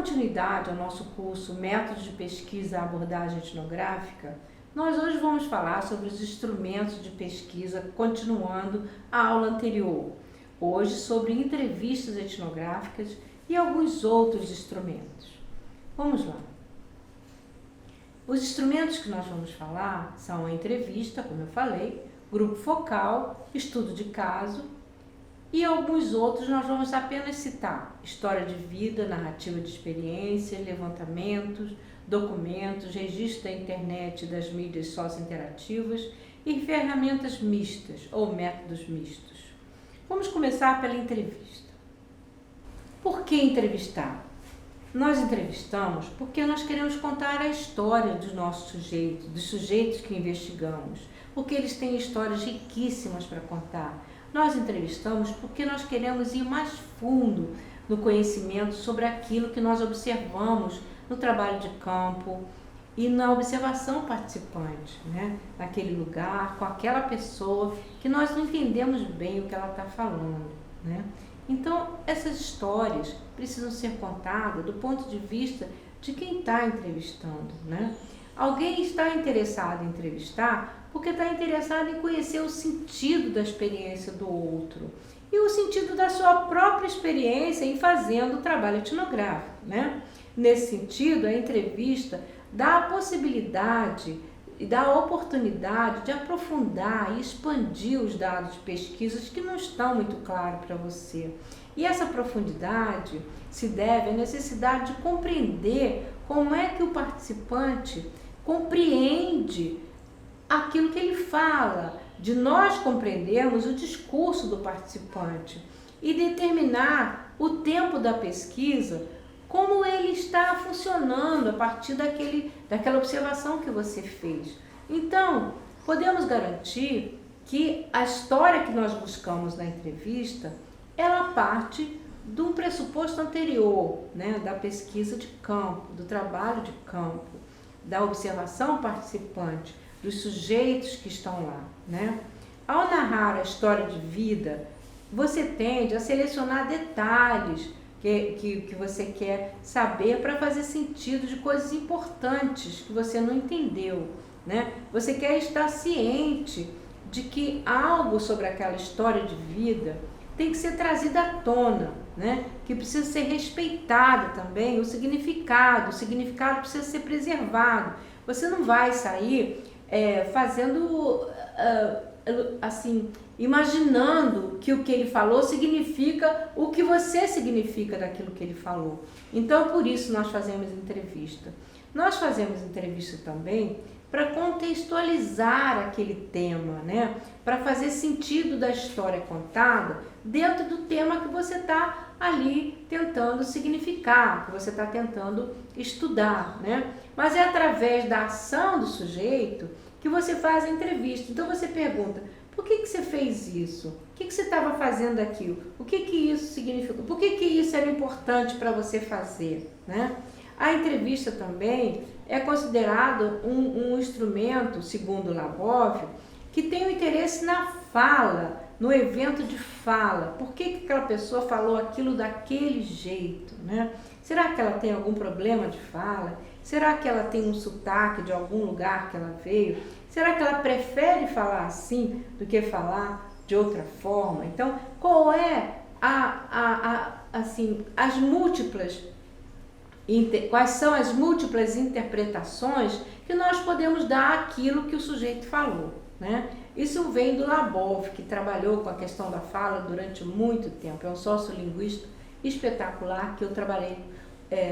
continuidade ao nosso curso Métodos de Pesquisa e Abordagem Etnográfica, nós hoje vamos falar sobre os instrumentos de pesquisa, continuando a aula anterior. Hoje sobre entrevistas etnográficas e alguns outros instrumentos. Vamos lá. Os instrumentos que nós vamos falar são a entrevista, como eu falei, grupo focal, estudo de caso, e alguns outros nós vamos apenas citar: história de vida, narrativa de experiências, levantamentos, documentos, registro da internet e das mídias socio-interativas e ferramentas mistas ou métodos mistos. Vamos começar pela entrevista. Por que entrevistar? Nós entrevistamos porque nós queremos contar a história dos nossos sujeitos, dos sujeitos que investigamos, porque eles têm histórias riquíssimas para contar. Nós entrevistamos porque nós queremos ir mais fundo no conhecimento sobre aquilo que nós observamos no trabalho de campo e na observação participante, né? Naquele lugar, com aquela pessoa que nós não entendemos bem o que ela está falando, né? Então, essas histórias precisam ser contadas do ponto de vista de quem está entrevistando, né? Alguém está interessado em entrevistar porque está interessado em conhecer o sentido da experiência do outro e o sentido da sua própria experiência em fazendo o trabalho etnográfico, né? Nesse sentido, a entrevista dá a possibilidade e dá a oportunidade de aprofundar e expandir os dados de pesquisas que não estão muito claros para você. E essa profundidade se deve à necessidade de compreender como é que o participante compreende aquilo que ele fala, de nós compreendermos o discurso do participante e determinar o tempo da pesquisa, como ele está funcionando a partir daquela observação que você fez. Então, podemos garantir que a história que nós buscamos na entrevista, ela parte de um pressuposto anterior, né, da pesquisa de campo, do trabalho de campo, da observação participante, dos sujeitos que estão lá, né? Ao narrar a história de vida, você tende a selecionar detalhes que você quer saber para fazer sentido de coisas importantes que você não entendeu, né? Você quer estar ciente de que algo sobre aquela história de vida tem que ser trazido à tona, né? Que precisa ser respeitado também o significado precisa ser preservado. Você não vai sair fazendo assim, imaginando que o que ele falou significa o que você significa daquilo que ele falou. Então, por isso nós fazemos entrevista. Nós fazemos entrevista também para contextualizar aquele tema, né? Para fazer sentido da história contada dentro do tema que você está ali tentando significar, que você está tentando estudar, né? Mas é através da ação do sujeito que você faz a entrevista. Então você pergunta: por que você fez isso? O que você estava fazendo aquilo? O que isso significou? Por que isso era importante para você fazer, né? A entrevista também é considerado um instrumento, segundo Labov, que tem o interesse na fala, no evento de fala. Por que aquela pessoa falou aquilo daquele jeito, né? Será que ela tem algum problema de fala? Será que ela tem um sotaque de algum lugar que ela veio? Será que ela prefere falar assim do que falar de outra forma? Então, qual é quais são as múltiplas interpretações que nós podemos dar àquilo que o sujeito falou, né? Isso vem do Labov, que trabalhou com a questão da fala durante muito tempo. É um sociolinguista espetacular que eu trabalhei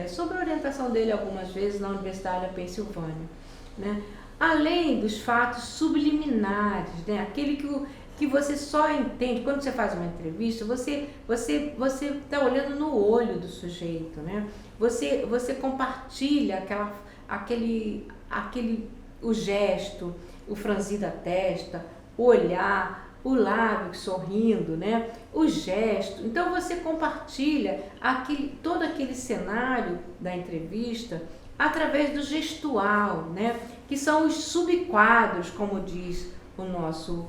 sob a orientação dele algumas vezes na Universidade da Pensilvânia, né? Além dos fatos subliminares, né? Aquele que você só entende quando você faz uma entrevista, você está olhando no olho do sujeito, né? Você compartilha o gesto, o franzir da testa, o olhar, o lábio sorrindo, né? O gesto. Então você compartilha todo aquele cenário da entrevista através do gestual, né? Que são os subquadros, como diz o nosso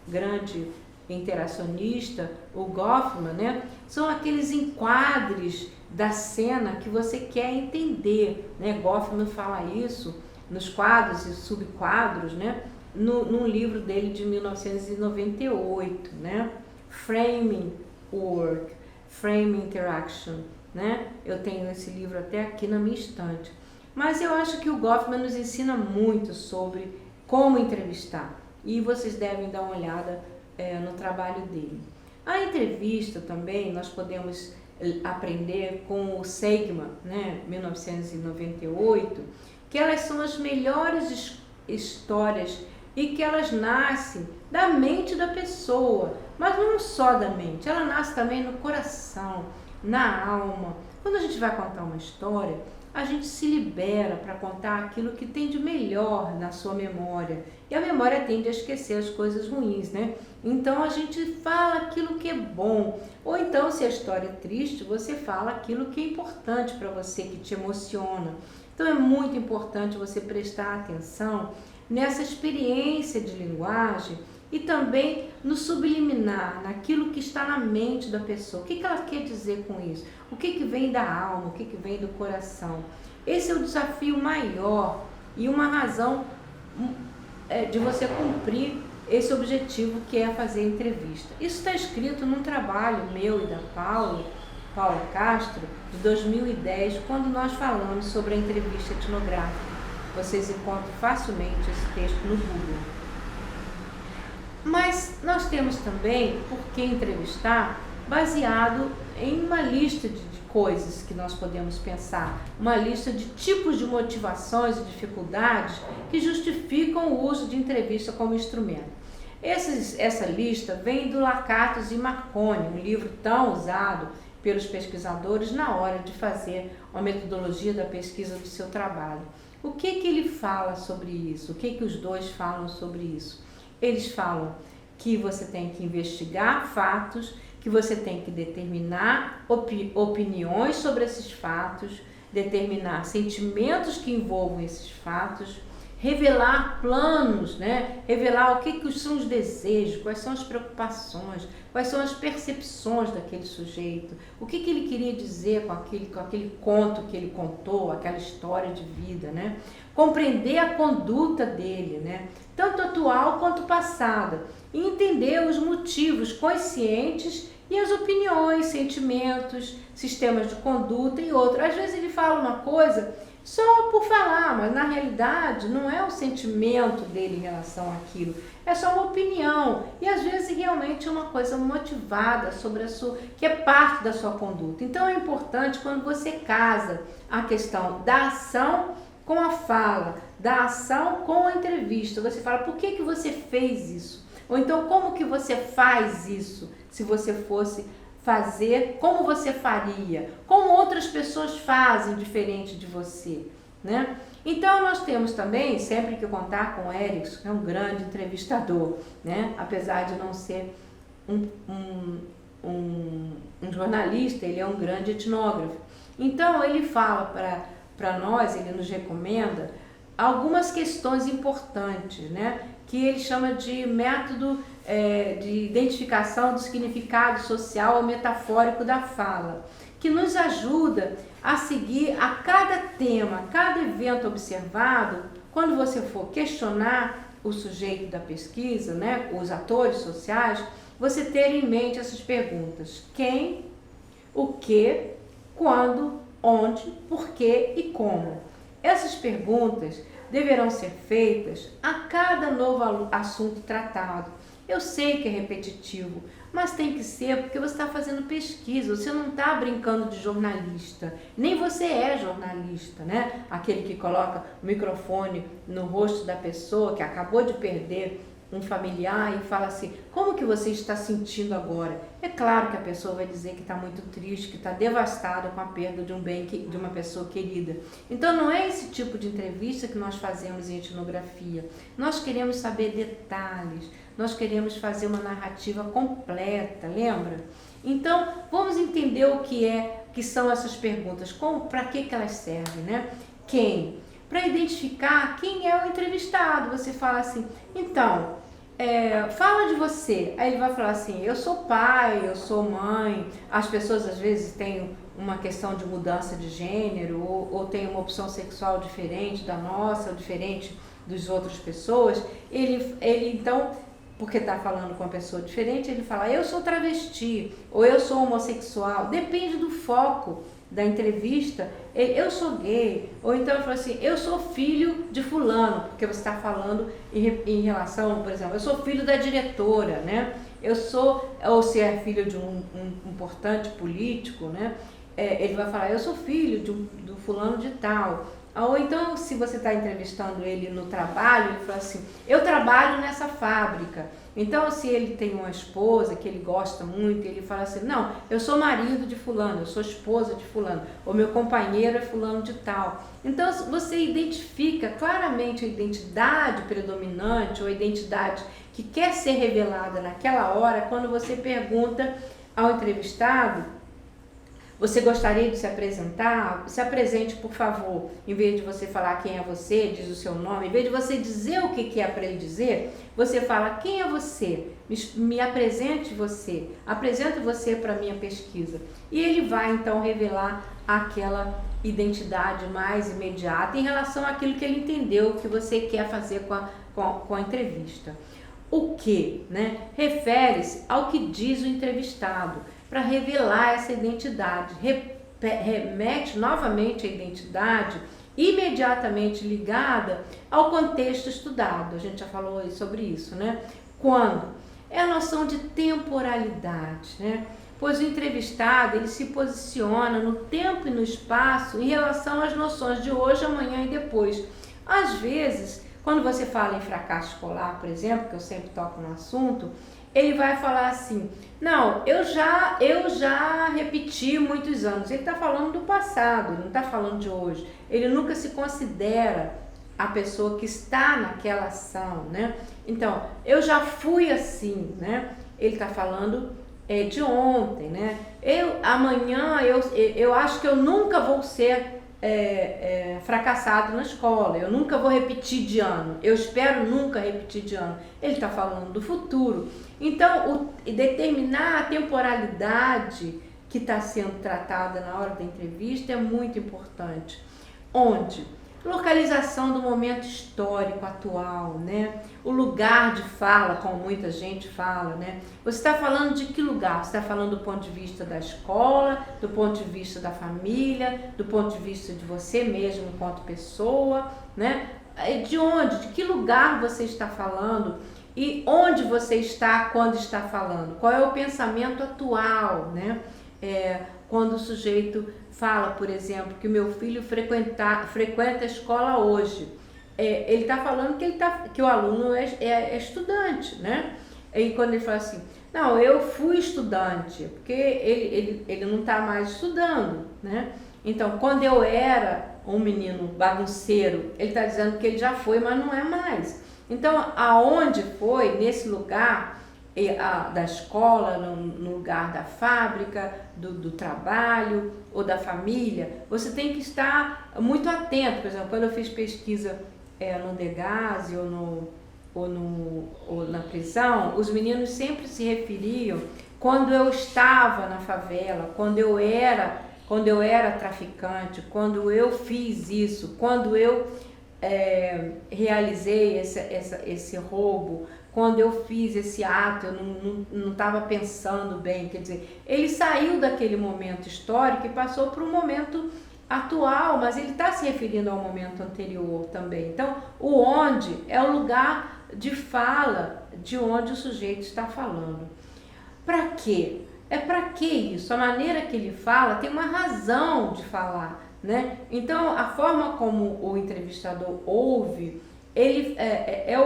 grande interacionista, o Goffman, né? São aqueles enquadres da cena que você quer entender, né? Goffman fala isso nos quadros e subquadros, né? Num livro dele de 1998, né? Framing Work, Framing Interaction, né? Eu tenho esse livro até aqui na minha estante. Mas eu acho que o Goffman nos ensina muito sobre como entrevistar e vocês devem dar uma olhada no trabalho dele. A entrevista também nós podemos aprender com o Seligman, né? 1998, que elas são as melhores histórias e que elas nascem da mente da pessoa, mas não só da mente, ela nasce também no coração, na alma. Quando a gente vai contar uma história, a gente se libera para contar aquilo que tem de melhor na sua memória. E a memória tende a esquecer as coisas ruins, né? Então a gente fala aquilo que é bom. Ou então, se a história é triste, você fala aquilo que é importante para você, que te emociona. Então é muito importante você prestar atenção nessa experiência de linguagem e também no subliminar, naquilo que está na mente da pessoa. O que ela quer dizer com isso? O que vem da alma, o que vem do coração? Esse é o desafio maior e uma razão de você cumprir esse objetivo, que é fazer entrevista. Isso está escrito num trabalho meu e da Paula Castro, de 2010, quando nós falamos sobre a entrevista etnográfica. Vocês encontram facilmente esse texto no Google. Mas nós temos também por que entrevistar baseado em uma lista de coisas que nós podemos pensar, uma lista de tipos de motivações e dificuldades que justificam o uso de entrevista como instrumento. Essa lista vem do Lakatos e Marconi, um livro tão usado pelos pesquisadores na hora de fazer uma metodologia da pesquisa do seu trabalho. O que ele fala sobre isso? O que os dois falam sobre isso? Eles falam que você tem que investigar fatos, que você tem que determinar opiniões sobre esses fatos, determinar sentimentos que envolvam esses fatos, revelar planos, né? Revelar o que são os desejos, quais são as preocupações, quais são as percepções daquele sujeito, o que ele queria dizer com aquele conto que ele contou, aquela história de vida, né? Compreender a conduta dele, né? Tanto atual quanto passada, e entender os motivos conscientes e as opiniões, sentimentos, sistemas de conduta e outros. Às vezes ele fala uma coisa só por falar, mas na realidade não é o sentimento dele em relação àquilo, é só uma opinião e às vezes realmente é uma coisa motivada sobre que é parte da sua conduta. Então é importante, quando você casa a questão da ação com a fala, da ação com a entrevista, você fala por que você fez isso, ou então como que você faz isso, se você fosse fazer, como você faria, como outras pessoas fazem diferente de você, né? Então nós temos também, sempre que contar com o Erickson, que é um grande entrevistador, né? Apesar de não ser um jornalista, ele é um grande etnógrafo. Então ele fala para nós, ele nos recomenda algumas questões importantes, né? Que ele chama de método de identificação do significado social ou metafórico da fala, que nos ajuda a seguir a cada tema, cada evento observado, quando você for questionar o sujeito da pesquisa, né, os atores sociais, você ter em mente essas perguntas: quem, o que, quando, onde, porquê e como. Essas perguntas deverão ser feitas a cada novo assunto tratado. Eu sei que é repetitivo, mas tem que ser porque você está fazendo pesquisa, você não está brincando de jornalista, nem você é jornalista, né? Aquele que coloca o microfone no rosto da pessoa que acabou de perder um familiar e fala assim: como que você está sentindo agora? É claro que a pessoa vai dizer que está muito triste, que está devastada com a perda de um bem, de uma pessoa querida. Então não é esse tipo de entrevista que nós fazemos em etnografia. Nós queremos saber detalhes, nós queremos fazer uma narrativa completa, lembra? Então vamos entender o que são essas perguntas, para que elas servem, né? Quem? Para identificar quem é o entrevistado. Você fala assim: então, fala de você. Aí ele vai falar assim, eu sou pai, eu sou mãe. As pessoas às vezes têm uma questão de mudança de gênero ou têm uma opção sexual diferente da nossa, ou diferente das outras pessoas. Ele então, porque está falando com uma pessoa diferente, ele fala, eu sou travesti, ou eu sou homossexual. Depende do foco da entrevista, eu sou gay, ou então ele fala assim, eu sou filho de fulano, porque você está falando em relação, por exemplo, eu sou filho da diretora, né? Eu sou, ou se é filho de um importante político, né? Ele vai falar, eu sou filho do fulano de tal. Ou então, se você está entrevistando ele no trabalho, ele fala assim, eu trabalho nessa fábrica. Então, se ele tem uma esposa que ele gosta muito, ele fala assim, não, eu sou marido de fulano, eu sou esposa de fulano, ou meu companheiro é fulano de tal. Então, você identifica claramente a identidade predominante ou a identidade que quer ser revelada naquela hora, quando você pergunta ao entrevistado, você gostaria de se apresentar? Se apresente, por favor. Em vez de você falar quem é você, diz o seu nome. Em vez de você dizer o que é para ele dizer, você fala quem é você. Me apresente você. Apresente você para a minha pesquisa. E ele vai, então, revelar aquela identidade mais imediata em relação àquilo que ele entendeu que você quer fazer com a entrevista. O que, né? Refere-se ao que diz o entrevistado, para revelar essa identidade. Remete novamente a identidade imediatamente ligada ao contexto estudado. A gente já falou sobre isso, né? Quando? É a noção de temporalidade, né? Pois o entrevistado, ele se posiciona no tempo e no espaço em relação às noções de hoje, amanhã e depois. Às vezes, quando você fala em fracasso escolar, por exemplo, que eu sempre toco no assunto, ele vai falar assim, não, eu já repeti muitos anos. Ele está falando do passado, ele não está falando de hoje. Ele nunca se considera a pessoa que está naquela ação, né? Então, eu já fui assim, né? Ele está falando de ontem, né? Amanhã, eu acho que eu nunca vou ser fracassado na escola, eu nunca vou repetir de ano, eu espero nunca repetir de ano. Ele está falando do futuro. Então, determinar a temporalidade que está sendo tratada na hora da entrevista é muito importante. Onde? Localização do momento histórico atual, né? O lugar de fala, como muita gente fala, né? Você está falando de que lugar? Você está falando do ponto de vista da escola, do ponto de vista da família, do ponto de vista de você mesmo enquanto pessoa, né? De onde? De que lugar você está falando? E onde você está quando está falando? Qual é o pensamento atual, né? Quando o sujeito fala, por exemplo, que o meu filho frequenta a escola hoje, ele está falando que o aluno é estudante, né? E quando ele fala assim, não, eu fui estudante, porque ele não está mais estudando, né? Então, quando eu era um menino bagunceiro, ele está dizendo que ele já foi, mas não é mais. Então, aonde foi, nesse lugar da escola, no lugar da fábrica, do trabalho ou da família, você tem que estar muito atento. Por exemplo, quando eu fiz pesquisa no Degase ou na prisão, os meninos sempre se referiam quando eu estava na favela, quando eu era traficante, quando eu fiz isso, quando eu realizei esse roubo, quando eu fiz esse ato, eu não estava pensando bem. Quer dizer, ele saiu daquele momento histórico e passou para um momento atual, mas ele está se referindo ao momento anterior também. Então, o onde é o lugar de fala de onde o sujeito está falando. Para quê? Para que isso? A maneira que ele fala tem uma razão de falar, né? Então, a forma como o entrevistador ouve, ele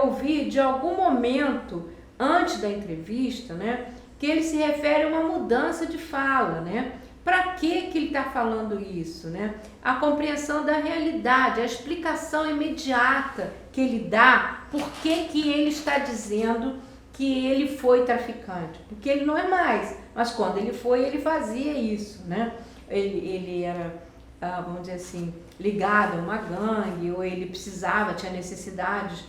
ouvir de algum momento antes da entrevista, né? Que ele se refere a uma mudança de fala, né? Para que ele está falando isso, né? A compreensão da realidade, a explicação imediata que ele dá, por que ele está dizendo que ele foi traficante. Porque ele não é mais, mas quando ele foi, ele fazia isso, né? Ele era, vamos dizer assim, ligado a uma gangue, ou ele precisava, tinha necessidades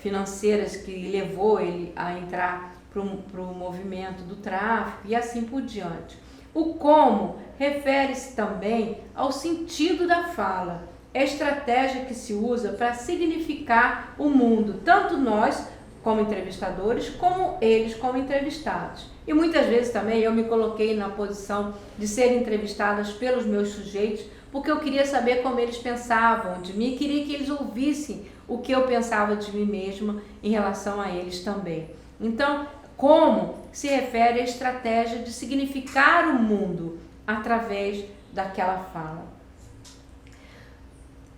financeiras que levou ele a entrar para o movimento do tráfico e assim por diante. O como refere-se também ao sentido da fala, é a estratégia que se usa para significar o mundo, tanto nós como entrevistadores, como eles como entrevistados. E muitas vezes também eu me coloquei na posição de ser entrevistada pelos meus sujeitos, porque eu queria saber como eles pensavam de mim, queria que eles ouvissem o que eu pensava de mim mesma em relação a eles também. Então, como se refere à estratégia de significar o mundo através daquela fala.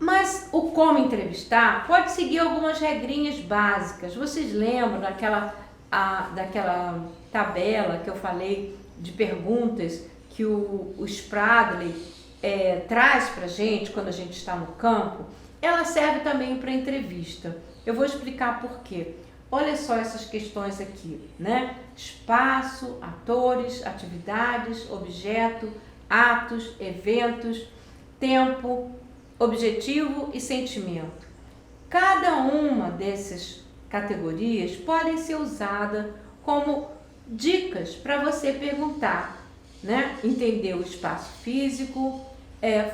Mas o como entrevistar pode seguir algumas regrinhas básicas. Vocês lembram daquela tabela que eu falei de perguntas que o Spradley traz para a gente quando a gente está no campo? Ela serve também para entrevista. Eu vou explicar por quê. Olha só essas questões aqui, né? Espaço, atores, atividades, objeto, atos, eventos, tempo, objetivo e sentimento. Cada uma dessas categorias podem ser usadas como dicas para você perguntar, né? Entender o espaço físico,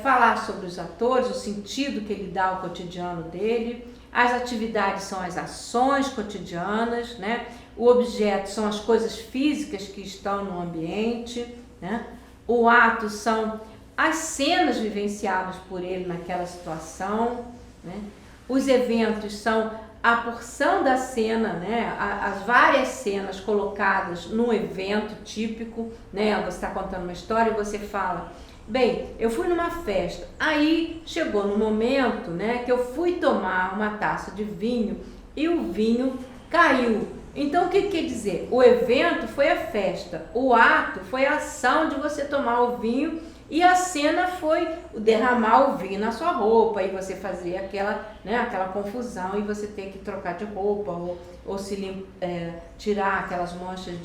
falar sobre os atores, o sentido que ele dá ao cotidiano dele. As atividades são as ações cotidianas, né? O objeto são as coisas físicas que estão no ambiente, né? O ato são as cenas vivenciadas por ele naquela situação, né? Os eventos são a porção da cena, né? As várias cenas colocadas num evento típico, né? Você está contando uma história e você fala: bem, eu fui numa festa, aí chegou no momento, né, que eu fui tomar uma taça de vinho e o vinho caiu. Então, o que quer dizer? O evento foi a festa, o ato foi a ação de você tomar o vinho e a cena foi derramar o vinho na sua roupa e você fazer aquela confusão e você ter que trocar de roupa ou tirar aquelas manchas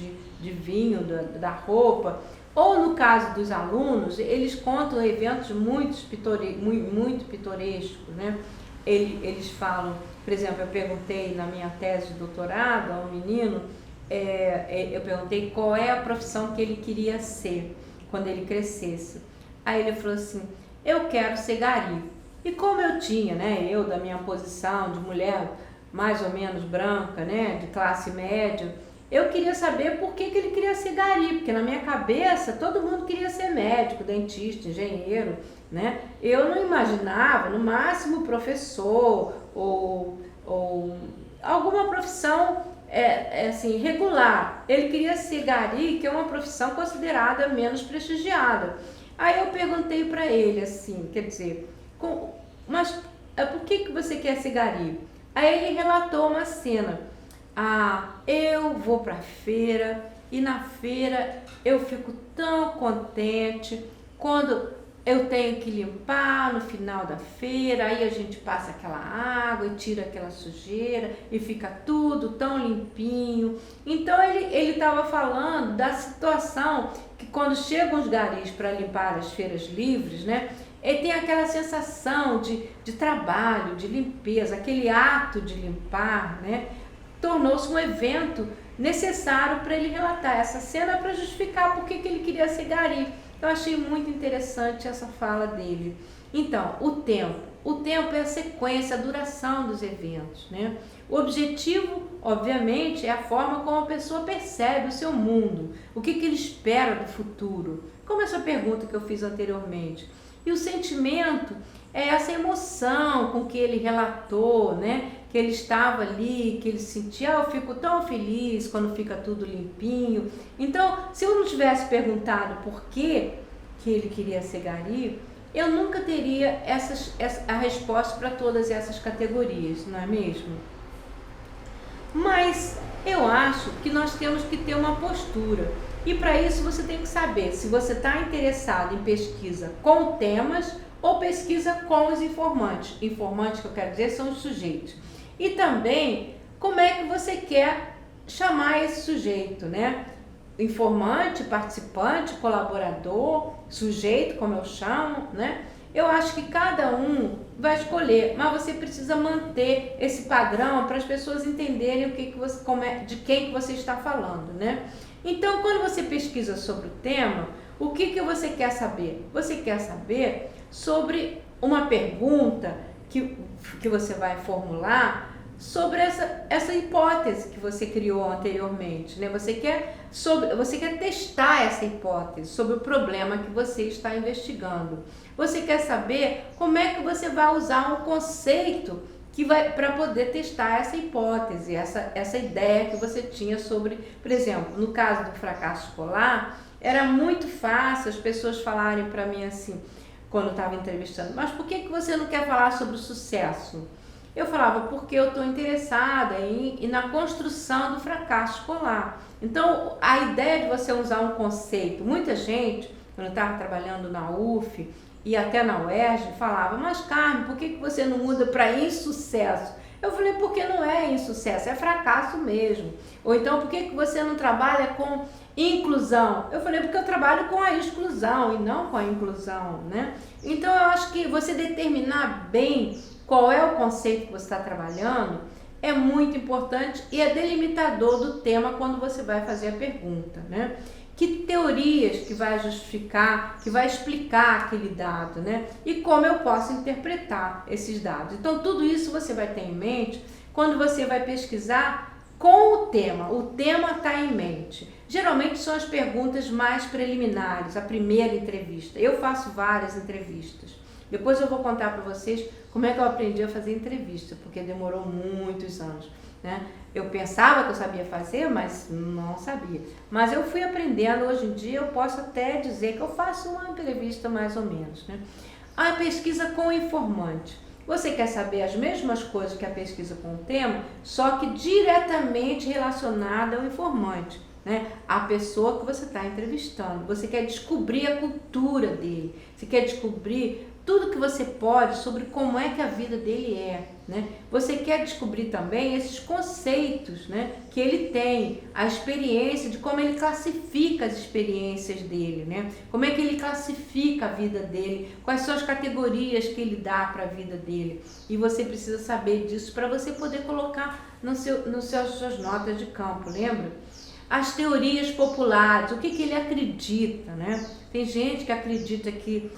de vinho da roupa. Ou no caso dos alunos, eles contam eventos muito pitorescos, né? Eles falam, por exemplo, eu perguntei na minha tese de doutorado a um menino, eu perguntei qual é a profissão que ele queria ser quando ele crescesse. Aí ele falou assim: eu quero ser gari. E como eu tinha, né, eu da minha posição de mulher mais ou menos branca, né, de classe média, eu queria saber por que ele queria ser gari, porque na minha cabeça todo mundo queria ser médico, dentista, engenheiro, né? Eu não imaginava, no máximo, professor ou alguma profissão assim, regular. Ele queria ser gari, que é uma profissão considerada menos prestigiada. Aí eu perguntei para ele assim, quer dizer, mas por que você quer ser gari? Aí ele relatou uma cena. Eu vou para a feira e na feira eu fico tão contente quando eu tenho que limpar no final da feira, aí a gente passa aquela água e tira aquela sujeira e fica tudo tão limpinho. Então ele estava falando da situação que quando chegam os garis para limpar as feiras livres, né? Ele tem aquela sensação de trabalho, de limpeza, aquele ato de limpar, né? Tornou-se um evento necessário para ele relatar essa cena para justificar por que ele queria ser gari. Eu achei muito interessante essa fala dele. Então, o tempo é a sequência, a duração dos eventos, né? O objetivo, obviamente, é a forma como a pessoa percebe o seu mundo, o que ele espera do futuro, como essa pergunta que eu fiz anteriormente. E o sentimento é essa emoção com que ele relatou, né? Que ele estava ali, que ele sentia, eu fico tão feliz quando fica tudo limpinho. Então, se eu não tivesse perguntado por que ele queria ser gari, eu nunca teria a resposta para todas essas categorias, não é mesmo? Mas eu acho que nós temos que ter uma postura. E para isso você tem que saber se você está interessado em pesquisa com temas ou pesquisa com os informantes. Informantes, que eu quero dizer, são os sujeitos. E também, como é que você quer chamar esse sujeito, né? Informante, participante, colaborador, sujeito, como eu chamo, né? Eu acho que cada um vai escolher, mas você precisa manter esse padrão para as pessoas entenderem de quem que você está falando, né? Então, quando você pesquisa sobre o tema, o que você quer saber? Você quer saber sobre uma pergunta que você vai formular sobre essa hipótese que você criou anteriormente, né? Você quer testar essa hipótese sobre o problema que você está investigando. Você quer saber como é que você vai usar um conceito para poder testar essa hipótese, essa ideia que você tinha sobre, por exemplo, no caso do fracasso escolar, era muito fácil as pessoas falarem para mim assim, quando eu estava entrevistando, mas por que você não quer falar sobre o sucesso? Eu falava, porque eu estou interessada na construção do fracasso escolar. Então, a ideia de você usar um conceito, muita gente, quando eu estava trabalhando na UF e até na UERJ, falava, mas Carmen, por que você não muda para insucesso? Eu falei, porque não é insucesso, é fracasso mesmo. Ou então, por que você não trabalha com inclusão? Eu falei, porque eu trabalho com a exclusão e não com a inclusão, né? Então, eu acho que você determinar bem qual é o conceito que você está trabalhando é muito importante e é delimitador do tema quando você vai fazer a pergunta, né? Que teorias que vai justificar, que vai explicar aquele dado, né? E como eu posso interpretar esses dados. Então, tudo isso você vai ter em mente quando você vai pesquisar com o tema. O tema está em mente. Geralmente são as perguntas mais preliminares, a primeira entrevista. Eu faço várias entrevistas. Depois eu vou contar para vocês como é que eu aprendi a fazer entrevista, porque demorou muitos anos, né? Eu pensava que eu sabia fazer, mas não sabia. Mas eu fui aprendendo, hoje em dia eu posso até dizer que eu faço uma entrevista mais ou menos, né? A pesquisa com o informante. Você quer saber as mesmas coisas que a pesquisa com o tema, só que diretamente relacionada ao informante, né? A pessoa que você está entrevistando. Você quer descobrir a cultura dele, você quer descobrir tudo que você pode sobre como é que a vida dele é, né? Você quer descobrir também esses conceitos, né, que ele tem, a experiência, de como ele classifica as experiências dele, né? Como é que ele classifica a vida dele, quais são as categorias que ele dá para a vida dele. E você precisa saber disso para você poder colocar nas suas notas de campo, lembra? As teorias populares, o que ele acredita, né? Tem gente que acredita que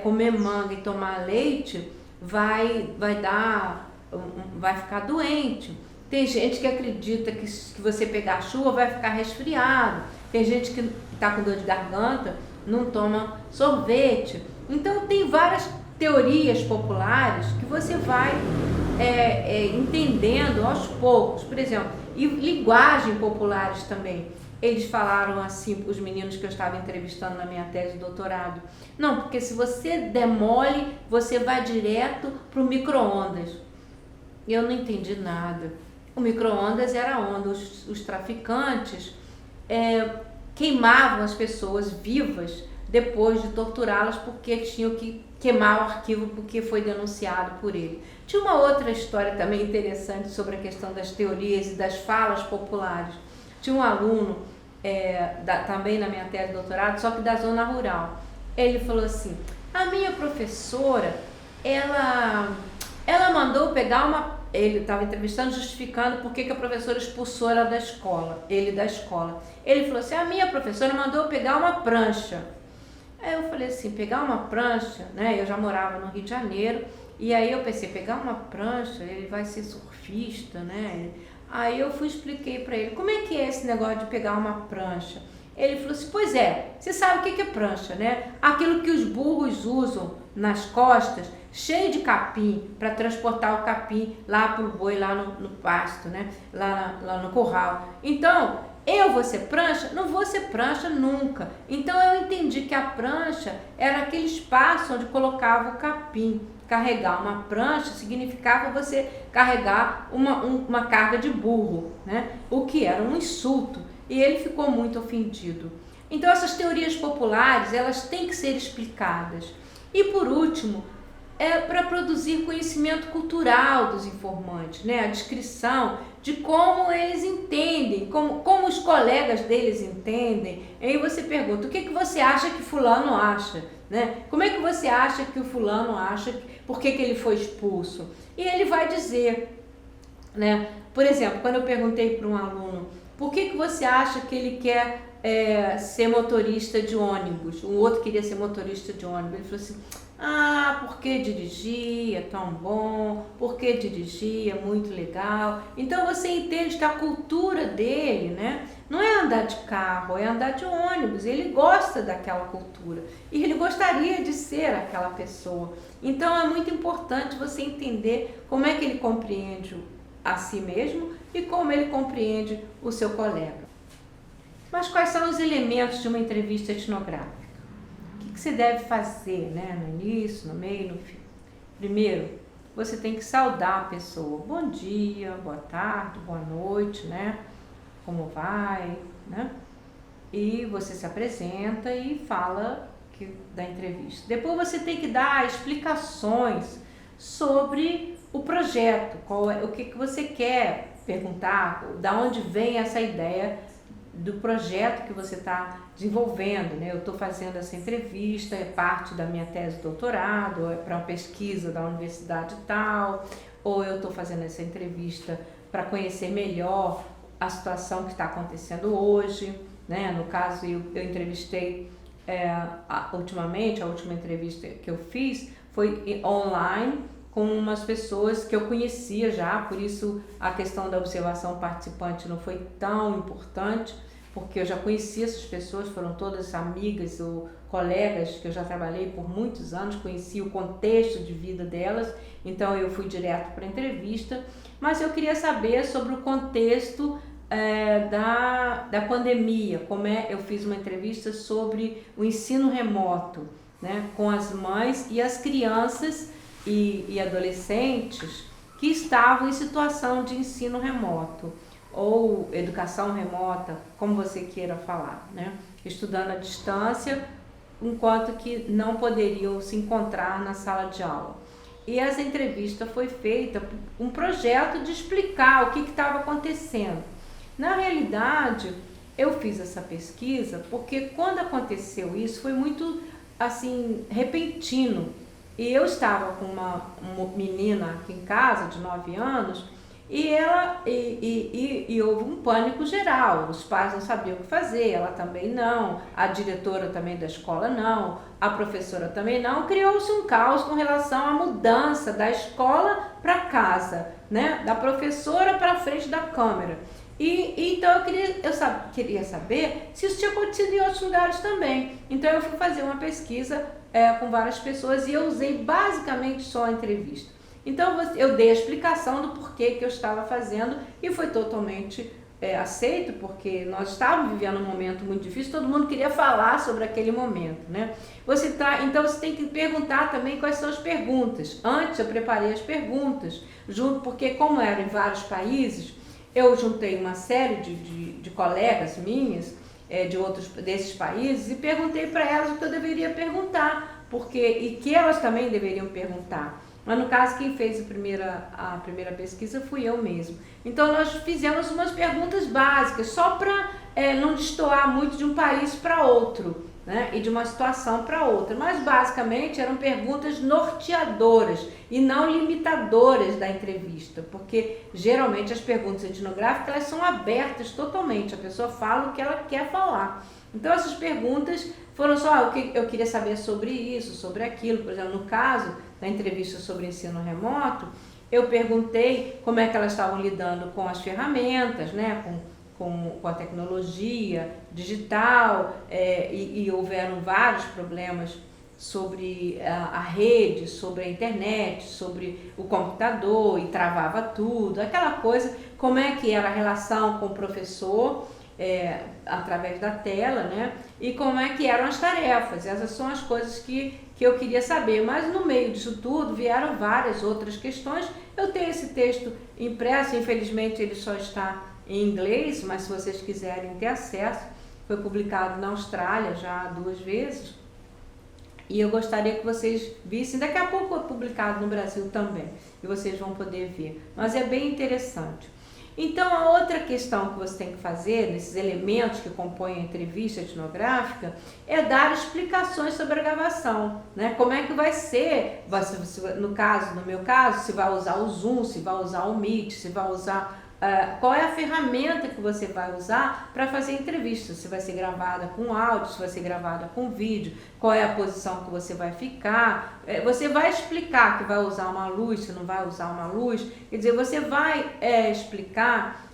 comer manga e tomar leite vai ficar doente. Tem gente que acredita que você pegar chuva vai ficar resfriado. Tem gente que está com dor de garganta, não toma sorvete. Então tem várias teorias populares que você vai entendendo aos poucos. Por exemplo, e linguagem populares também. Eles falaram assim, os meninos que eu estava entrevistando na minha tese de doutorado. Não, porque se você demole, você vai direto para o micro-ondas. Eu não entendi nada. O micro-ondas era onde os traficantes queimavam as pessoas vivas depois de torturá-las porque tinham que queimar o arquivo porque foi denunciado por ele. Tinha uma outra história também interessante sobre a questão das teorias e das falas populares. Tinha um aluno, também na minha tese de doutorado, só que da zona rural. Ele falou assim, a minha professora, ela mandou pegar ele estava entrevistando, justificando por que a professora expulsou ela da escola, ele da escola. Ele falou assim, a minha professora mandou pegar uma prancha. Aí eu falei assim, pegar uma prancha, né? Eu já morava no Rio de Janeiro, e aí eu pensei, pegar uma prancha, ele vai ser surfista, né? Aí eu expliquei para ele, como é que é esse negócio de pegar uma prancha? Ele falou assim, pois você sabe o que é prancha, né? Aquilo que os burros usam nas costas, cheio de capim, para transportar o capim lá para o boi, lá no pasto, né? Lá no curral. Então, eu vou ser prancha? Não vou ser prancha nunca. Então eu entendi que a prancha era aquele espaço onde colocava o capim. Carregar uma prancha significava você carregar uma carga de burro, né? O que era um insulto. E ele ficou muito ofendido. Então essas teorias populares, elas têm que ser explicadas. E por último, para produzir conhecimento cultural dos informantes, né? A descrição de como eles entendem, como os colegas deles entendem. Aí você pergunta, o que você acha que fulano acha? né? Como é que você acha que o fulano acha, por que ele foi expulso? E ele vai dizer, né? Por exemplo, quando eu perguntei para um aluno, por que você acha que ele quer ser motorista de ônibus? Um outro queria ser motorista de ônibus. Ele falou assim, porque dirigir é tão bom, porque dirigir é muito legal. Então você entende que a cultura dele, né, não é andar de carro, é andar de ônibus. Ele gosta daquela cultura e ele gostaria de ser aquela pessoa. Então é muito importante você entender como é que ele compreende a si mesmo e como ele compreende o seu colega. Mas quais são os elementos de uma entrevista etnográfica? O que você deve fazer, né? No início, no meio, no fim? Primeiro, você tem que saudar a pessoa. Bom dia, boa tarde, boa noite, né? Como vai, né? E você se apresenta e fala da entrevista. Depois você tem que dar explicações sobre o projeto, o que você quer perguntar, da onde vem essa ideia do projeto que você está desenvolvendo, né? Eu estou fazendo essa entrevista, é parte da minha tese de doutorado, é para uma pesquisa da universidade tal, ou eu estou fazendo essa entrevista para conhecer melhor a situação que está acontecendo hoje, né? No caso, eu entrevistei ultimamente, a última entrevista que eu fiz foi online com umas pessoas que eu conhecia já, por isso a questão da observação participante não foi tão importante, porque eu já conhecia essas pessoas, foram todas amigas ou colegas que eu já trabalhei por muitos anos, conheci o contexto de vida delas, então eu fui direto para a entrevista, mas eu queria saber sobre o contexto da pandemia, eu fiz uma entrevista sobre o ensino remoto, né, com as mães e as crianças e adolescentes que estavam em situação de ensino remoto ou educação remota, como você queira falar, né? Estudando à distância, enquanto que não poderiam se encontrar na sala de aula. E essa entrevista foi feita um projeto de explicar o que estava acontecendo. Na realidade, eu fiz essa pesquisa porque quando aconteceu isso foi muito assim repentino. E eu estava com uma menina aqui em casa de 9 anos e houve um pânico geral. Os pais não sabiam o que fazer, ela também não, a diretora também da escola não, a professora também não. Criou-se um caos com relação à mudança da escola para casa, né? Da professora para frente da câmera. Então eu queria saber se isso tinha acontecido em outros lugares também. Então eu fui fazer uma pesquisa com várias pessoas e eu usei basicamente só a entrevista. Então eu dei a explicação do porquê que eu estava fazendo e foi totalmente aceito, porque nós estávamos vivendo um momento muito difícil, todo mundo queria falar sobre aquele momento, né? Então você tem que perguntar também quais são as perguntas. Antes eu preparei as perguntas, porque como era em vários países, eu juntei uma série de colegas minhas desses países e perguntei para elas o que eu deveria perguntar, e que elas também deveriam perguntar. Mas no caso, quem fez a primeira pesquisa fui eu mesmo. Então nós fizemos umas perguntas básicas, só para não destoar muito de um país para outro, né? E de uma situação para outra. Mas basicamente eram perguntas norteadoras e não limitadoras da entrevista, porque geralmente as perguntas etnográficas elas são abertas totalmente, a pessoa fala o que ela quer falar. Então essas perguntas foram só o que eu queria saber sobre isso, sobre aquilo. Por exemplo, no caso da entrevista sobre ensino remoto, eu perguntei como é que elas estavam lidando com as ferramentas, né, com a tecnologia digital, e houveram vários problemas sobre a rede, sobre a internet, sobre o computador, e travava tudo, aquela coisa, como é que era a relação com o professor através da tela, né? E como é que eram as tarefas. Essas são as coisas que eu queria saber, mas no meio disso tudo vieram várias outras questões. Eu tenho esse texto impresso, infelizmente ele só está em inglês, mas se vocês quiserem ter acesso, foi publicado na Austrália já 2 vezes, e eu gostaria que vocês vissem. Daqui a pouco é publicado no Brasil também, e vocês vão poder ver, mas é bem interessante. Então, a outra questão que você tem que fazer, nesses elementos que compõem a entrevista etnográfica, é dar explicações sobre a gravação, né? Como é que vai ser, no meu caso, se vai usar o Zoom, se vai usar o Meet, se vai usar... qual é a ferramenta que você vai usar para fazer a entrevista, se vai ser gravada com áudio, se vai ser gravada com vídeo, qual é a posição que você vai ficar, você vai explicar que vai usar uma luz, se não vai usar uma luz, quer dizer, você vai explicar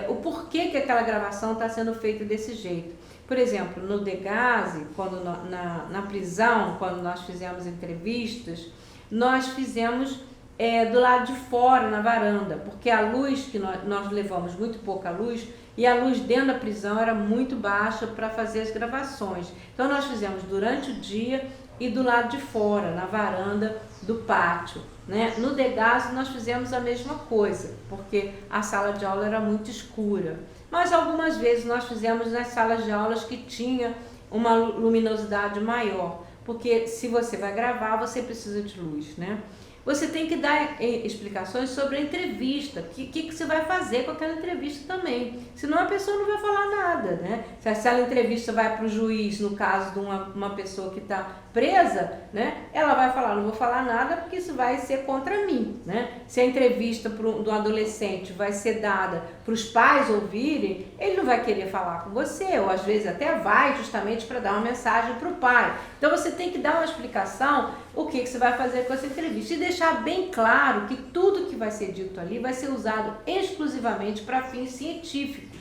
o porquê que aquela gravação está sendo feita desse jeito. Por exemplo, no Degaze, quando na prisão, quando nós fizemos entrevistas, nós fizemos do lado de fora, na varanda, porque a luz que nós levamos muito pouca luz, e a luz dentro da prisão era muito baixa para fazer as gravações. Então nós fizemos durante o dia e do lado de fora, na varanda do pátio, né? No Degaze nós fizemos a mesma coisa, porque a sala de aula era muito escura. Mas algumas vezes nós fizemos nas salas de aulas que tinha uma luminosidade maior, porque se você vai gravar, você precisa de luz, né? Você tem que dar explicações sobre a entrevista, o que você vai fazer com aquela entrevista também. Senão a pessoa não vai falar nada, né? Se aquela entrevista vai para o juiz, no caso de uma pessoa que está presa, né? Ela vai falar, não vou falar nada porque isso vai ser contra mim, né? Se a entrevista do adolescente vai ser dada para os pais ouvirem, ele não vai querer falar com você, ou às vezes até vai justamente para dar uma mensagem para o pai. Então você tem que dar uma explicação o que você vai fazer com essa entrevista e deixar bem claro que tudo que vai ser dito ali vai ser usado exclusivamente para fins científicos.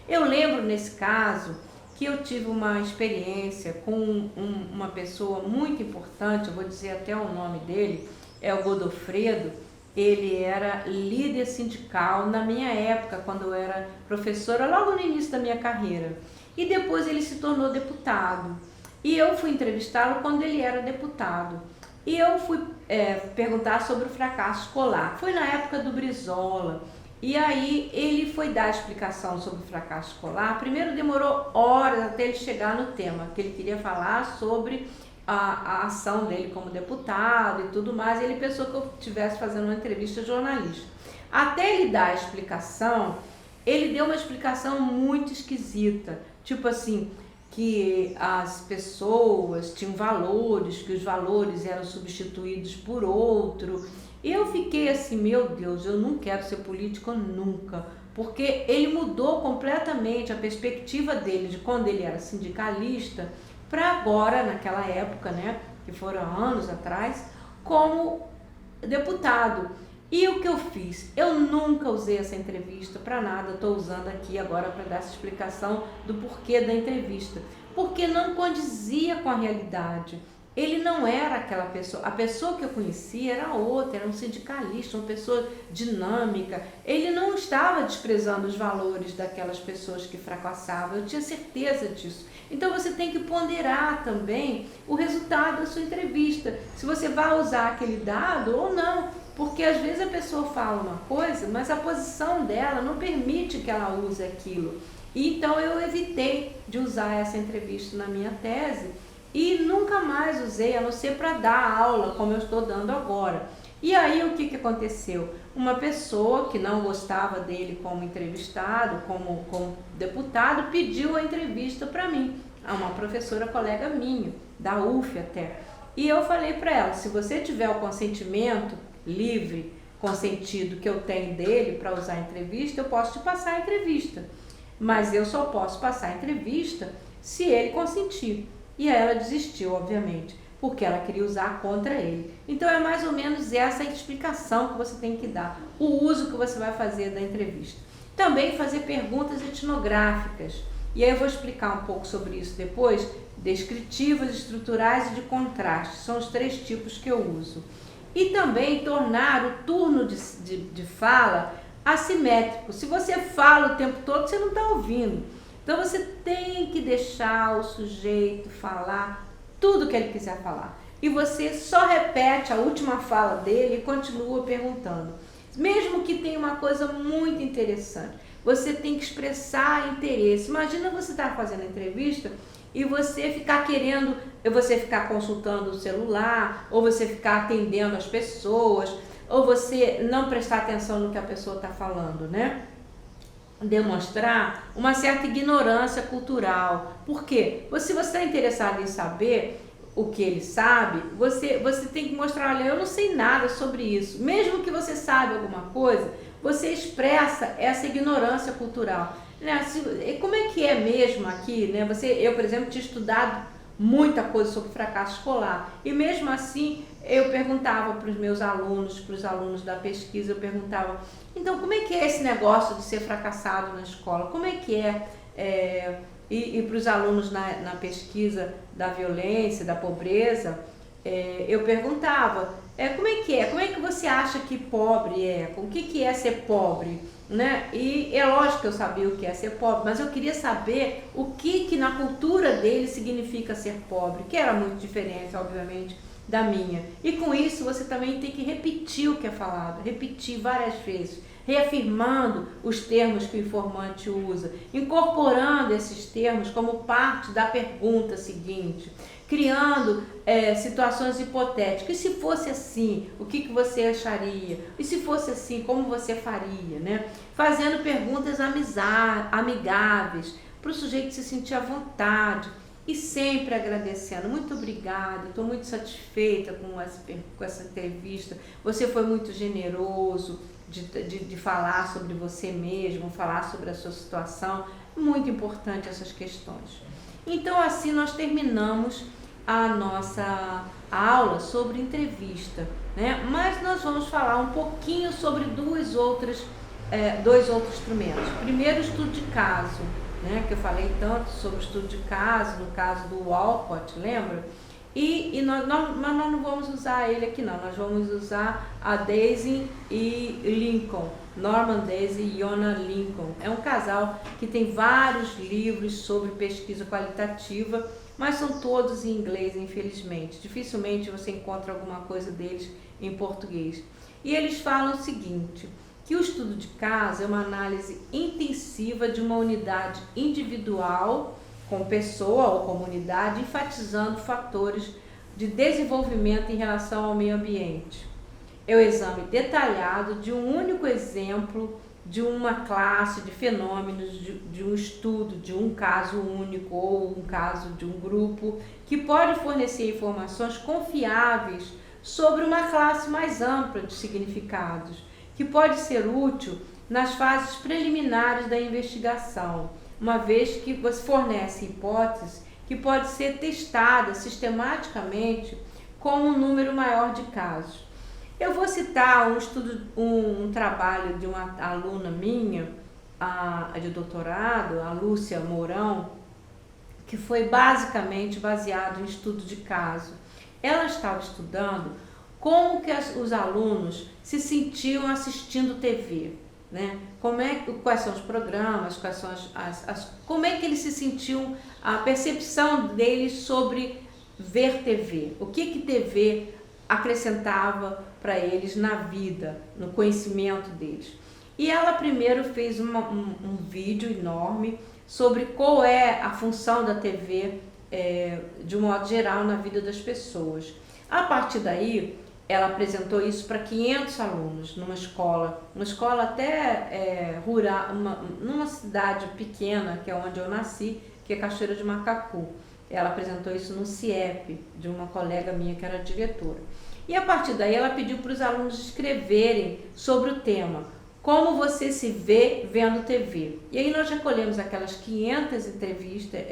Eu lembro nesse caso que eu tive uma experiência com uma pessoa muito importante, eu vou dizer até o nome dele, é o Godofredo. Ele era líder sindical na minha época, quando eu era professora, logo no início da minha carreira. E depois ele se tornou deputado. E eu fui entrevistá-lo quando ele era deputado. E eu fui perguntar sobre o fracasso escolar. Foi na época do Brizola. E aí ele foi dar explicação sobre o fracasso escolar. Primeiro demorou horas até ele chegar no tema, que ele queria falar sobre a ação dele como deputado e tudo mais. Ele pensou que eu estivesse fazendo uma entrevista jornalista. Até ele dar a explicação, ele deu uma explicação muito esquisita. Tipo assim, que as pessoas tinham valores, que os valores eram substituídos por outro. E eu fiquei assim, meu Deus, eu não quero ser político nunca, porque ele mudou completamente a perspectiva dele de quando ele era sindicalista para agora, naquela época, né, que foram anos atrás, como deputado. E o que eu fiz? Eu nunca usei essa entrevista para nada, estou usando aqui agora para dar essa explicação do porquê da entrevista. Porque não condizia com a realidade. Ele não era aquela pessoa, a pessoa que eu conhecia era outra, era um sindicalista, uma pessoa dinâmica. Ele não estava desprezando os valores daquelas pessoas que fracassavam, eu tinha certeza disso. Então você tem que ponderar também o resultado da sua entrevista, se você vai usar aquele dado ou não. Porque às vezes a pessoa fala uma coisa, mas a posição dela não permite que ela use aquilo. E então eu evitei de usar essa entrevista na minha tese e nunca mais usei, a não ser para dar aula, como eu estou dando agora. E aí o que aconteceu? Uma pessoa que não gostava dele como entrevistado, como deputado, pediu a entrevista para mim, a uma professora colega minha, da UF até. E eu falei para ela, se você tiver o consentimento livre, consentido que eu tenho dele para usar a entrevista, eu posso te passar a entrevista. Mas eu só posso passar a entrevista se ele consentir. E aí ela desistiu, obviamente, porque ela queria usar contra ele. Então é mais ou menos essa explicação que você tem que dar, o uso que você vai fazer da entrevista. Também fazer perguntas etnográficas. E aí eu vou explicar um pouco sobre isso depois, descritivas, estruturais e de contraste. São os 3 tipos que eu uso. E também tornar o turno de fala assimétrico. Se você fala o tempo todo, você não está ouvindo. Então você tem que deixar o sujeito falar tudo que ele quiser falar. E você só repete a última fala dele e continua perguntando. Mesmo que tenha uma coisa muito interessante, você tem que expressar interesse. Imagina você estar fazendo a entrevista e você ficar querendo, você ficar consultando o celular, ou você ficar atendendo as pessoas, ou você não prestar atenção no que a pessoa está falando, né? demonstrar uma certa ignorância cultural. Por quê? Se você está interessado em saber o que ele sabe, você tem que mostrar, olha, eu não sei nada sobre isso. Mesmo que você saiba alguma coisa, você expressa essa ignorância cultural. Né? Como é que é mesmo aqui? Né? Eu, por exemplo, tinha estudado muita coisa sobre fracasso escolar. E mesmo assim, eu perguntava para os meus alunos, para os alunos da pesquisa, eu perguntava, então, como é que é esse negócio de ser fracassado na escola? Como é que é? E para os alunos na pesquisa da violência, da pobreza, eu perguntava, como é que é? Como é que você acha que pobre é? O que é ser pobre? Né? E é lógico que eu sabia o que é ser pobre, mas eu queria saber o que na cultura dele significa ser pobre, que era muito diferente, obviamente, da minha. E com isso você também tem que repetir o que é falado, repetir várias vezes, reafirmando os termos que o informante usa, incorporando esses termos como parte da pergunta seguinte, criando situações hipotéticas. E se fosse assim, o que você acharia? E se fosse assim, como você faria? Né? Fazendo perguntas amigáveis, para o sujeito se sentir à vontade e sempre agradecendo. Muito obrigada, estou muito satisfeita com essa entrevista. Você foi muito generoso de falar sobre você mesmo, falar sobre a sua situação. Muito importante essas questões. Então, assim nós terminamos a nossa aula sobre entrevista, né? Mas nós vamos falar um pouquinho sobre dois outros instrumentos. Primeiro, o estudo de caso, né? Que eu falei tanto sobre o estudo de caso, no caso do Walcott, lembra? Mas nós não vamos usar ele aqui não, nós vamos usar a Daisy e Lincoln, Norman Daisy e Yona Lincoln. É um casal que tem vários livros sobre pesquisa qualitativa, mas são todos em inglês, infelizmente. Dificilmente você encontra alguma coisa deles em português. E eles falam o seguinte, que o estudo de caso é uma análise intensiva de uma unidade individual com pessoa ou comunidade, enfatizando fatores de desenvolvimento em relação ao meio ambiente. É o exame detalhado de um único exemplo de uma classe de fenômenos, de um estudo, de um caso único ou um caso de um grupo, que pode fornecer informações confiáveis sobre uma classe mais ampla de significados, que pode ser útil nas fases preliminares da investigação, uma vez que você fornece hipóteses que pode ser testada sistematicamente com um número maior de casos. Eu vou citar um trabalho de uma aluna minha, de doutorado, a Lúcia Mourão, que foi basicamente baseado em estudo de caso. Ela estava estudando como que os alunos se sentiam assistindo TV. Né? Quais são os programas, como é que eles se sentiam, a percepção deles sobre ver TV, o que TV acrescentava para eles na vida, no conhecimento deles. E ela primeiro fez um vídeo enorme sobre qual é a função da TV de um modo geral na vida das pessoas. A partir daí, ela apresentou isso para 500 alunos numa escola até rural, numa cidade pequena, que é onde eu nasci, que é Cachoeira de Macacu. Ela apresentou isso no CIEP, de uma colega minha que era diretora. E a partir daí ela pediu para os alunos escreverem sobre o tema, como você se vê vendo TV. E aí nós recolhemos aquelas 500 entrevistas,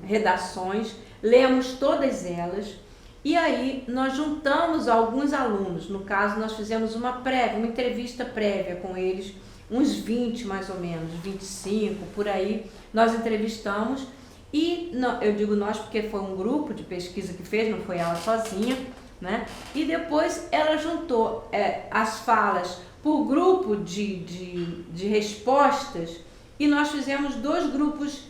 redações, lemos todas elas. E aí nós juntamos alguns alunos, no caso nós fizemos uma entrevista prévia com eles, uns 20 mais ou menos, 25, por aí, nós entrevistamos e, não, eu digo nós porque foi um grupo de pesquisa que fez, não foi ela sozinha, né? E depois ela juntou as falas por grupo de respostas e nós fizemos 2 grupos,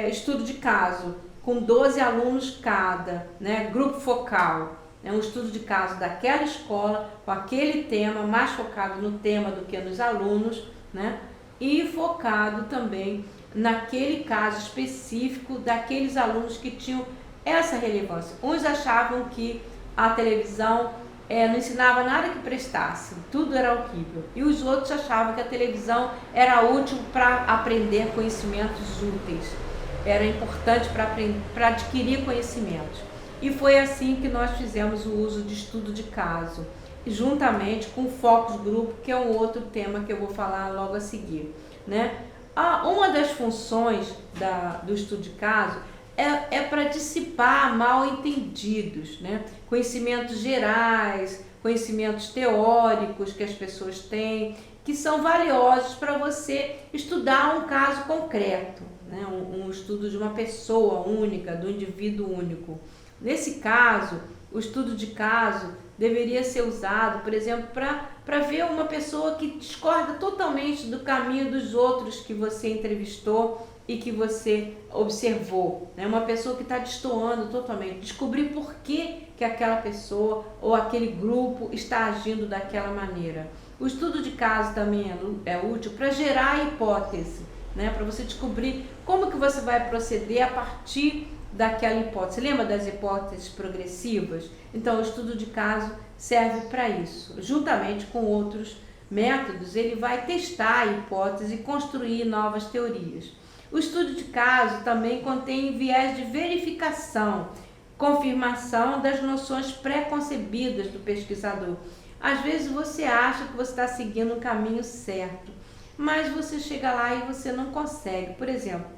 estudo de caso, com 12 alunos cada, né, grupo focal, um estudo de caso daquela escola, com aquele tema, mais focado no tema do que nos alunos, né, e focado também naquele caso específico daqueles alunos que tinham essa relevância. Uns achavam que a televisão não ensinava nada que prestasse, tudo era horrível. E os outros achavam que a televisão era útil para aprender conhecimentos úteis, era importante para adquirir conhecimentos. E foi assim que nós fizemos o uso de estudo de caso, juntamente com o focus group, que é um outro tema que eu vou falar logo a seguir, né? Uma das funções do estudo de caso é para dissipar mal entendidos, né? Conhecimentos gerais, conhecimentos teóricos que as pessoas têm, que são valiosos para você estudar um caso concreto, né? Um estudo de uma pessoa única, do indivíduo único. Nesse caso, o estudo de caso deveria ser usado, por exemplo, para ver uma pessoa que discorda totalmente do caminho dos outros que você entrevistou e que você observou, né? Uma pessoa que está destoando totalmente, descobrir por que aquela pessoa ou aquele grupo está agindo daquela maneira. O estudo de caso também é útil para gerar hipótese, né? Para você descobrir como que você vai proceder a partir daquela hipótese. Lembra das hipóteses progressivas? Então, o estudo de caso serve para isso. Juntamente com outros métodos, ele vai testar a hipótese e construir novas teorias. O estudo de caso também contém viés de verificação, confirmação das noções pré-concebidas do pesquisador. Às vezes você acha que você está seguindo o caminho certo, mas você chega lá e você não consegue. Por exemplo,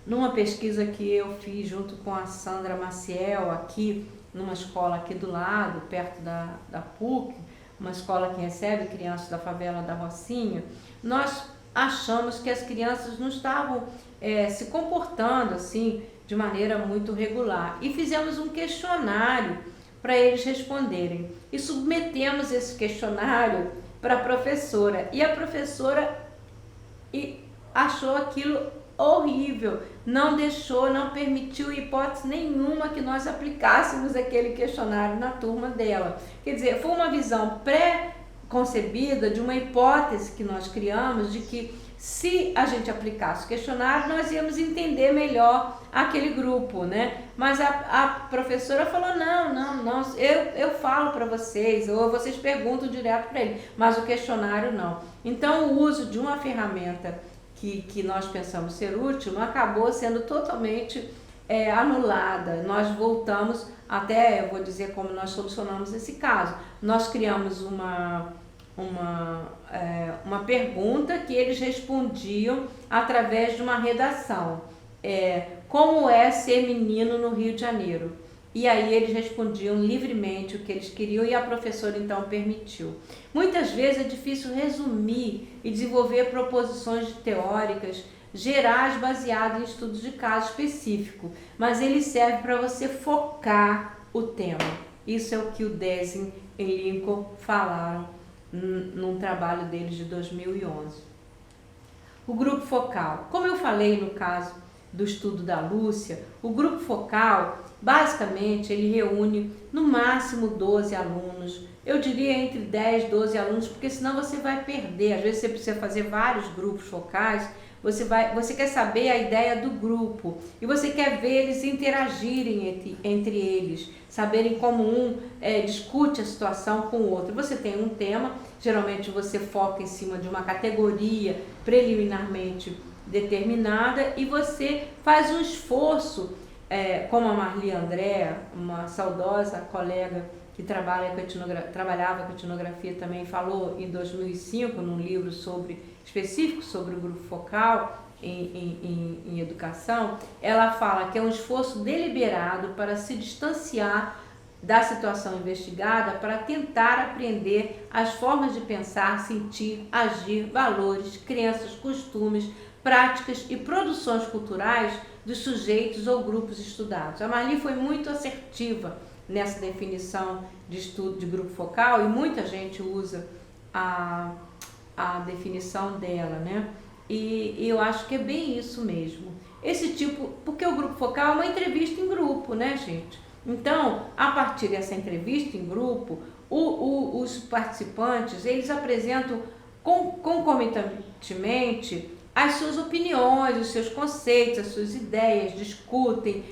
numa pesquisa que eu fiz junto com a Sandra Maciel, aqui numa escola aqui do lado, perto da PUC, uma escola que recebe crianças da favela da Rocinha, nós achamos que as crianças não estavam se comportando assim de maneira muito regular e fizemos um questionário para eles responderem e submetemos esse questionário para a professora, e a professora achou aquilo horrível, não permitiu hipótese nenhuma que nós aplicássemos aquele questionário na turma dela. Quer dizer, foi uma visão pré-concebida de uma hipótese que nós criamos de que se a gente aplicasse o questionário, nós íamos entender melhor aquele grupo, né? Mas a professora falou, não, eu falo para vocês, ou vocês perguntam direto para ele, mas o questionário não. Então, o uso de uma ferramenta que nós pensamos ser útil, não acabou sendo totalmente anulada. Nós voltamos, até eu vou dizer como nós solucionamos esse caso. Nós criamos uma pergunta que eles respondiam através de uma redação. Como é ser menino no Rio de Janeiro? E aí eles respondiam livremente o que eles queriam e a professora então permitiu. Muitas vezes é difícil resumir e desenvolver proposições teóricas gerais baseadas em estudos de caso específico, mas ele serve para você focar o tema. Isso é o que o Desin e Lincoln falaram num trabalho deles de 2011. O grupo focal. Como eu falei no caso do estudo da Lúcia, o grupo focal, basicamente, ele reúne no máximo 12 alunos. Eu diria entre 10 e 12 alunos, porque senão você vai perder. Às vezes você precisa fazer vários grupos focais, você quer saber a ideia do grupo e você quer ver eles interagirem entre eles, saberem como um discute a situação com o outro. Você tem um tema, geralmente você foca em cima de uma categoria preliminarmente determinada e você faz um esforço, como a Marli André, uma saudosa colega que trabalhava com etnografia também, falou em 2005 num livro específico sobre o grupo focal em educação. Ela fala que é um esforço deliberado para se distanciar da situação investigada para tentar aprender as formas de pensar, sentir, agir, valores, crenças, costumes, práticas e produções culturais dos sujeitos ou grupos estudados. A Marli foi muito assertiva nessa definição de estudo de grupo focal e muita gente usa a definição dela, né? E eu acho que é bem isso mesmo. Esse tipo, porque o grupo focal é uma entrevista em grupo, né, gente? Então, a partir dessa entrevista em grupo, os participantes, eles apresentam concomitantemente as suas opiniões, os seus conceitos, as suas ideias, discutem,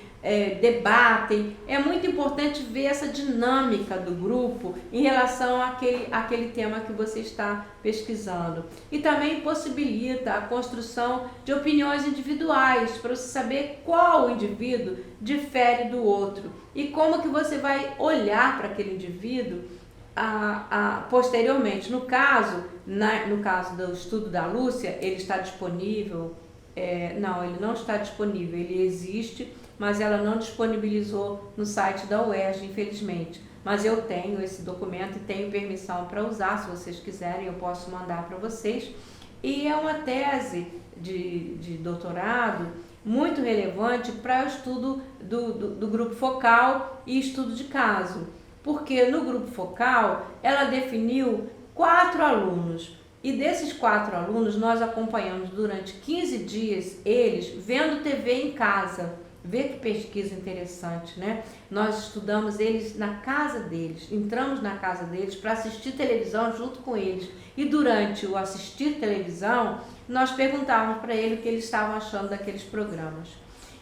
debatem. É muito importante ver essa dinâmica do grupo em relação àquele tema que você está pesquisando. E também possibilita a construção de opiniões individuais, para você saber qual indivíduo difere do outro e como que você vai olhar para aquele indivíduo posteriormente. No caso do estudo da Lúcia, ele está disponível? Não, ele não está disponível, ele existe, mas ela não disponibilizou no site da UERJ, infelizmente. Mas eu tenho esse documento e tenho permissão para usar, se vocês quiserem eu posso mandar para vocês. E é uma tese de doutorado muito relevante para o estudo do grupo focal e estudo de caso. Porque no grupo focal ela definiu 4 alunos. E desses 4 alunos nós acompanhamos durante 15 dias eles vendo TV em casa. Vê que pesquisa interessante, né? Nós estudamos eles na casa deles, entramos na casa deles para assistir televisão junto com eles. E durante o assistir televisão, nós perguntávamos para eles o que eles estavam achando daqueles programas.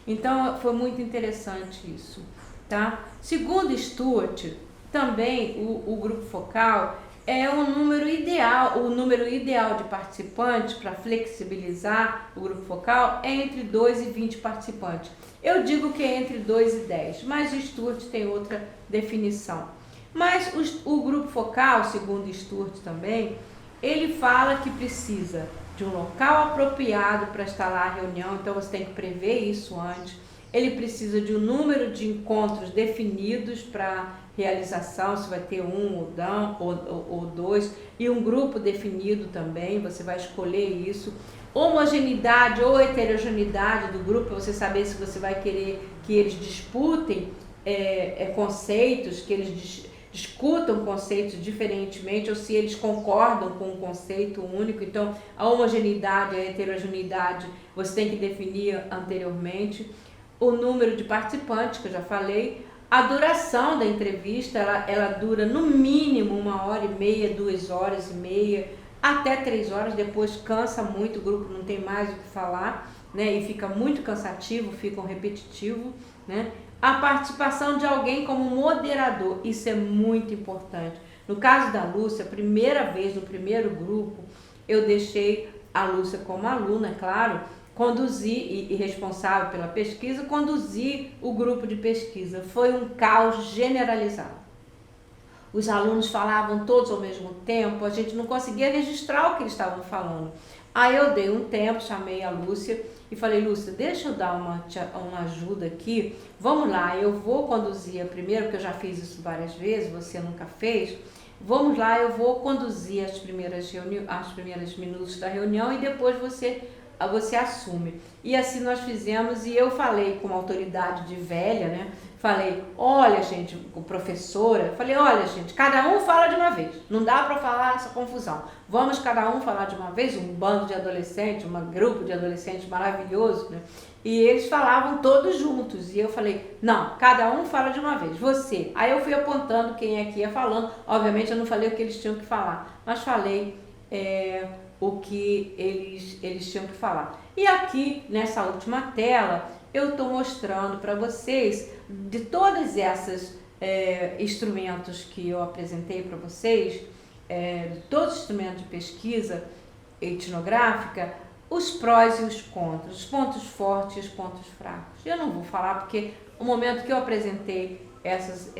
Então, foi muito interessante isso, tá? Segundo Stuart, também o grupo focal é o número ideal de participantes para flexibilizar o grupo focal é entre 2 e 20 participantes. Eu digo que é entre 2 e 10, mas o Stuart tem outra definição. Mas o grupo focal, segundo Stuart também, ele fala que precisa de um local apropriado para instalar a reunião, então você tem que prever isso antes. Ele precisa de um número de encontros definidos para realização, se vai ter 1 ou 2, e um grupo definido também, você vai escolher isso. Homogeneidade ou heterogeneidade do grupo, para você saber se você vai querer que eles disputem conceitos, que eles discutam conceitos diferentemente, ou se eles concordam com um conceito único. Então, a homogeneidade e a heterogeneidade você tem que definir anteriormente. O número de participantes, que eu já falei. A duração da entrevista, ela dura no mínimo 1h30, 2h30, até 3 horas, depois cansa muito, o grupo não tem mais o que falar, né? E fica muito cansativo, fica repetitivo, né? A participação de alguém como moderador, isso é muito importante. No caso da Lúcia, a primeira vez, no primeiro grupo, eu deixei a Lúcia como aluna, é claro, conduzir e responsável pela pesquisa, conduzir o grupo de pesquisa. Foi um caos generalizado. Os alunos falavam todos ao mesmo tempo, a gente não conseguia registrar o que eles estavam falando. Aí eu dei um tempo, chamei a Lúcia e falei: Lúcia, deixa eu dar uma ajuda aqui, vamos lá, eu vou conduzir a primeira, porque eu já fiz isso várias vezes, você nunca fez. Vamos lá, eu vou conduzir as primeiras minutos da reunião e depois você assume. E assim nós fizemos, e eu falei com uma autoridade de velha, né? Falei: olha, gente, com professora, falei: olha, gente, cada um fala de uma vez, não dá para falar essa confusão. Vamos cada um falar de uma vez, um bando de adolescentes, um grupo de adolescentes maravilhoso, né? E eles falavam todos juntos, e eu falei: não, cada um fala de uma vez, você. Aí eu fui apontando quem é que ia falando, obviamente eu não falei o que eles tinham que falar, mas falei o que eles tinham que falar. E aqui, nessa última tela, eu estou mostrando para vocês, de todos esses instrumentos que eu apresentei para vocês, de todos os instrumentos de pesquisa etnográfica, os prós e os contras, os pontos fortes e os pontos fracos. Eu não vou falar porque o momento que eu apresentei esses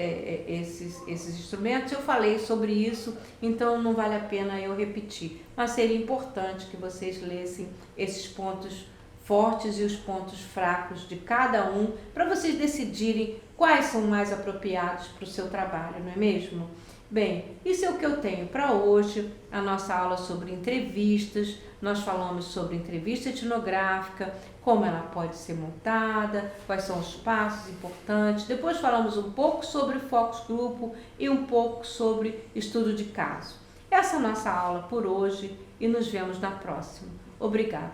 instrumentos, eu falei sobre isso, então não vale a pena eu repetir. Mas seria importante que vocês lessem esses pontos fortes e os pontos fracos de cada um, para vocês decidirem quais são mais apropriados para o seu trabalho, não é mesmo? Bem, isso é o que eu tenho para hoje, a nossa aula sobre entrevistas. Nós falamos sobre entrevista etnográfica, como ela pode ser montada, quais são os passos importantes. Depois falamos um pouco sobre focus grupo e um pouco sobre estudo de caso. Essa é a nossa aula por hoje e nos vemos na próxima. Obrigada.